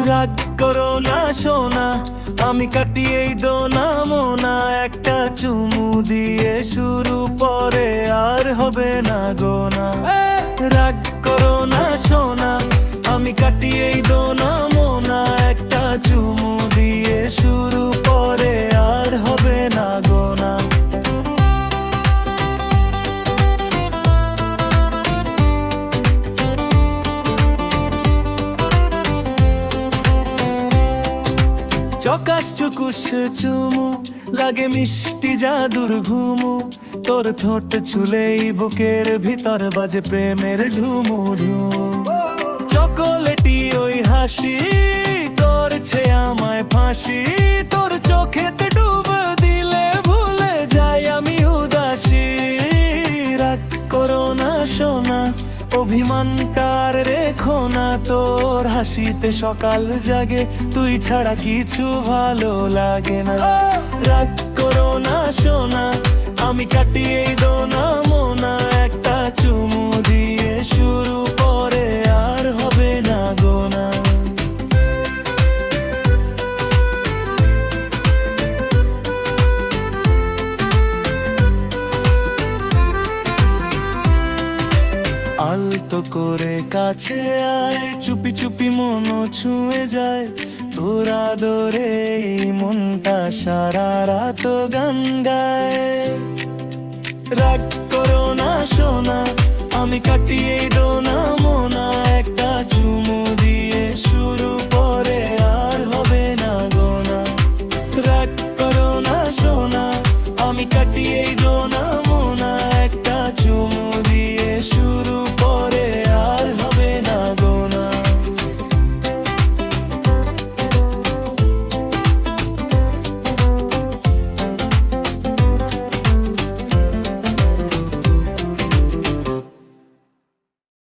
রাগ করো না সোনা, আমি কাটিয়েই দো না মোনা। একটা চুমু দিয়ে শুরু, পরে আর হবে না গোনা। রাগ করো না সোনা, আমি কাটিয়েই দো না মোনা। একটা চুমু দিয়ে শুরু, পরে আর হবে না গোনা। চকাশ চুকুশ চুমু, লাগে মিষ্টি জাদুর ঘুমু। তোর ঠোঁট ছুলেই বুকের ভিতর বাজে প্রেমের ঢুমু ঢুমু। চকোলেটি ওই হাসি করছে আমায় ফাঁসি। তোর চোখেতে ডুব দিলে ভুলে যাই আমি উদাসী। রাগ করো না সোনা, অভিমানটার রেখো না। তোর হাসিতে সকাল জাগে, তুই ছাড়া কিছু ভালো লাগে না। রাগ করো না সোনা, আমি কাটিয়েই দো না মোনা। একটা চুমু দিয়ে শুরু, পরে আর হবে না গোনা। আলতো করে কাছে আয়, চুপি চুপি মনও ছুঁয়ে যায়। তোর আদরে এই মনটা সারা রাত গান গায়। রাগ করো না সোনা, আমি কাটিয়েই দো না মোনা। একটা চুমু দিয়ে শুরু, পরে আর হবে না গোনা। রাগ করো না সোনা, আমি কাটিয়েই দো